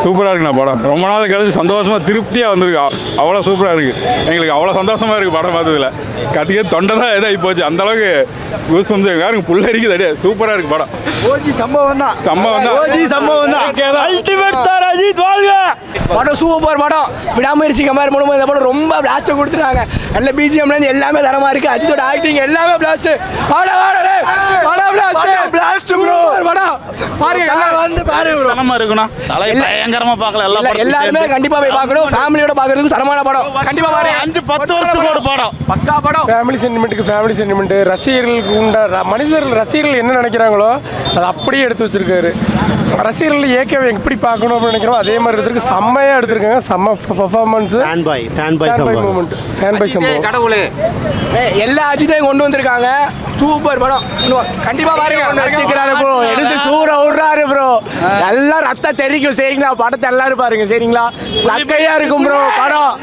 சூப்பராக இருக்குண்ணா படம். ரொம்ப நாள் கழிச்சு சந்தோஷமாக திருப்தியாக வந்திருக்கு. அவ்வளோ சூப்பராக இருக்குது. எங்களுக்கு அவ்வளோ சந்தோஷமாக இருக்குது படம் பார்த்ததில். கத்திக்க தொண்டை தான் இதாகி போச்சு. அந்தளவுக்கு யூஸ் வந்து யாருங்க புள்ள இருக்குது. அப்படியே சூப்பராக இருக்குது படம். ஓஜி சம்பவம் தான். அல்டிமேட் ஸ்டார் அஜித் வாழ்க. படம் சூப்பர் படம். விடாமுயற்சி கம்பேர் பண்ணும்போது இந்த படம் ரொம்ப பிளாஸ்ட் கொடுத்துருக்காங்க. நல்ல பிஜிஎம்லேருந்து எல்லாமே தரமாக இருக்குது. அஜித்தோட ஆக்டிங் எல்லாமே பிளாஸ்ட். எல்லாருமே கண்டிப்பா போய் பார்க்கணும். ஃபேமிலியோட பார்க்கறதுக்கு தரமான படம். கண்டிப்பா பாருங்க. 5-10 வருஷத்தோட படம். பக்கா படம். ஃபேமிலி சென்டிமெண்ட் ரசிகர்களுக்கு உண்ட ரசிகர்கள் என்ன நினைக்கிறாங்களோ அதை அப்படியே எடுத்து வச்சிருக்காரு. ரசிகர்கள் ஏகேவை எப்படி பார்க்கணும் அப்படின்னு நினைக்கிறோம் அதே மாதிரி எடுத்துருக்கு. செம்மையாக எடுத்திருக்காங்க. செம்ம பெர்ஃபார்மன்ஸ். ஃபேன் பை சம்பவம். கடவுளே எல்லா அஜித்தையும் கொண்டு வந்திருக்காங்க. சூப்பர் படம். கண்டிப்பா பாருங்க. நடிச்சிருக்காரு ப்ரோ. எடுத்து சூற விடுறாரு ப்ரோ. எல்லாம் ரத்த தெரிக்கும். சரிங்களா? படத்தை எல்லாரும் பாருங்க. சரிங்களா? சக்கையா இருக்கும் ப்ரோ படம்.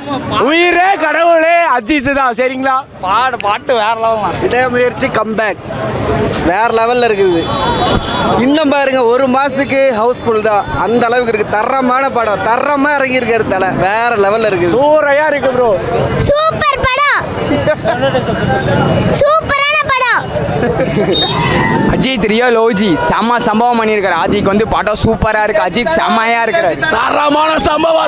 உயிரே கடவுளே அஜித் தான். சரிங்களா? பாட்டு வேற லெவல். விடாமுயற்சி கம்பேக் வேற லெவல்ல இருக்குது. இன்னும் பாருங்க ஒரு மாசத்துக்கு ஹவுஸ்ஃபுல் தான். அந்த அளவுக்கு இருக்கு. தரமான படம். தரமா இறங்கி இருக்காரு தலை. வேற லெவல்ல இருக்கு. சூறையா இருக்கு ப்ரோ. சூப்பர் படம். சூப்பரான படம். அஜித் ரியல் ஓஜி செம்ம சம்பவம் பண்ணியிருக்காரு. அஜித் வந்து படம் சூப்பரா இருக்கு. அஜித் செம்மையா இருக்கிறாரு. தரமான சம்பவம்.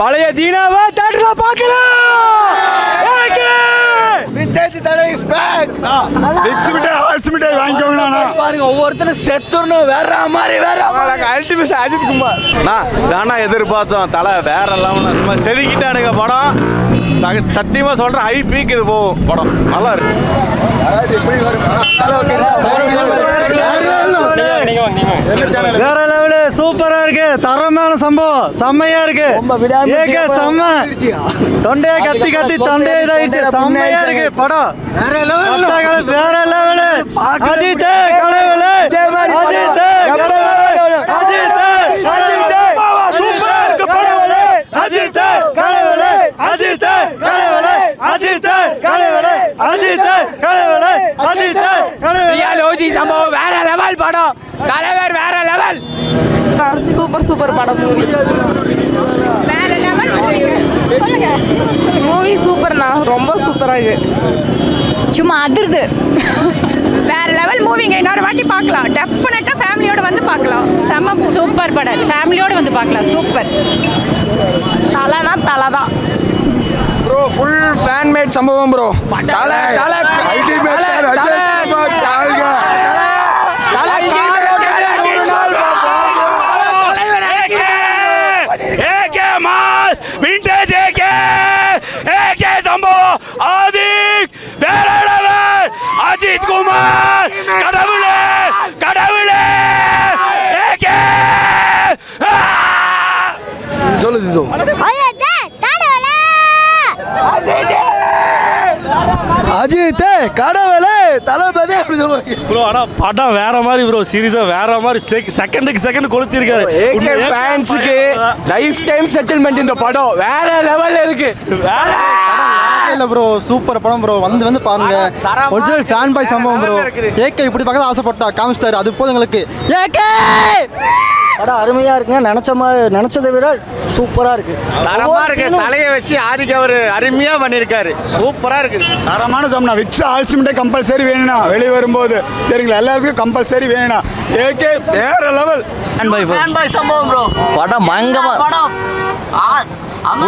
பழைய தீனாவை தேட்டர்ல பார்க்கலாம். ஒவ்வொருத்தரும் செத்துறணும். வேற மாதிரி அல்டிமேட் அஜித் குமார் தானா எதிர்பார்த்தோம். தலை வேற லெவல் செதுக்கிட்டானுங்க படம். சத்தியமா சொல்றேன் ஹை பீக் இது போகும் படம். நல்லா இருக்கு. வேற லெவலு சூப்பரா இருக்கு. தரமான சம்பவம். செம்மையா இருக்கு. செம்ம தொண்டையா கத்தி தொண்டையா இதாயிடுச்சு. செம்மையா இருக்கு படம். வேற லெவலு அஜித் கடவுளே. சம்பவம் வேற லெவல் படம். தலைவர் வேற லெவல். சூப்பர் படம். மூவி வேற லெவல். மூவி சூப்பர்ண்ணா. ரொம்ப சூப்பரா இருக்கு. சும்மா அதிர்து. வேற லெவல் மூவிங்க. இன்னொரு வாட்டி பார்க்கலாம். டெஃபினட்டா ஃபேமிலியோட வந்து பார்க்கலாம். செம்ம சூப்பர் படம். ஃபேமிலியோட வந்து பார்க்கலாம். சூப்பர். தலைனா தலை தான் ப்ரோ. ஃபுல் ஃபேன் மேட் சம்பவம் ப்ரோ. அஜித் குமார் கடவுளே. சொல்லுது அஜித் கடவுளே தளபதி அப்படி சொல்லுவாங்க ப்ரோ. ஆனால் படம் வேற மாதிரி ப்ரோ. சீரியஸாக வேற மாதிரி செகண்டுக்கு செகண்ட் கொளுத்திருக்காரு. ஃபேன்ஸுக்கு லைஃப் டைம் செட்டில்மெண்ட் இந்த படம் வேற லெவல்ல இருக்கு. இல்ல ப்ரோ சூப்பர் படம் ப்ரோ. வந்து பாருங்க. ஒரிஜினல் ஃபேன் பாய் சம்பவம் ப்ரோ. ஏகே இப்படி பார்க்க ஆசைப்பட்டா காமிச்சிட்டாரு. அது போதும் எங்களுக்கு. ஏகே படம் அருமையா இருக்குங்க. நினைச்சதை விட சூப்பரா இருக்கு. தரமா இருக்கு. தலையை வச்சு ஆதிக்கு அவரு அருமையா பண்ணிருக்காரு. சூப்பரா இருக்கு. தரமான சம்பளம். விக்ஸ் ஆல்சிமெண்டே கம்பல்சரி வேணும்னா வெளியே வரும்போது. சரிங்களா? எல்லாருக்கும் கம்பல்சரி வேணும்னா. ஏகே வேற லெவல். ஃபேன் பாய் சம்பவம் ப்ரோ. படம் பயங்கரமா. படம்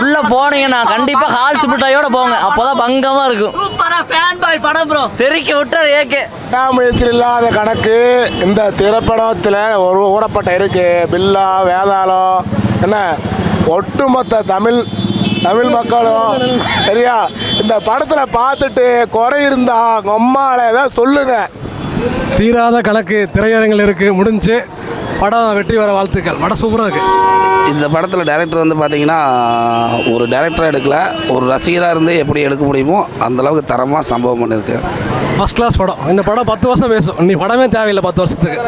உள்ள போனீங்கன்னா கண்டிப்பா ஹால்ஸ் மிட்டாயோட போங்க. அப்போதான் பங்கமா இருக்கும். சூப்பரா ஃபேன் பாய் படம் ப்ரோ. தெறிக்க விட்டார் ஏகே. முயற்சி இல்லாத கணக்கு இந்த திரைப்படத்தில் ஒரு ஊடப்பட்ட இருக்கு. பில்லா வேதாளம் என்ன ஒட்டுமொத்த தமிழ் மக்களும் சரியா இந்த படத்தில் பார்த்துட்டு குறை இருந்தா அம்மாலே தான் சொல்லுங்க. தீராத கணக்கு திரையரங்கில் இருக்கு. முடிஞ்சு படம் வெற்றி வர வாழ்த்துக்கள். படம் சூப்பராக இருக்கு. இந்த படத்தில் டைரக்டர் வந்து பார்த்தீங்கன்னா ஒரு டைரக்டராக எடுக்கல, ஒரு ரசிகராக இருந்து எப்படி எடுக்க முடியுமோ அந்தளவுக்கு தரமாக சம்பவம் பண்ணியிருக்கு. ஃபஸ்ட் கிளாஸ் படம். இந்த படம் 10 வருஷம் பேசும். நீ படமே தேவையில்லை 10 வருஷத்துக்கு.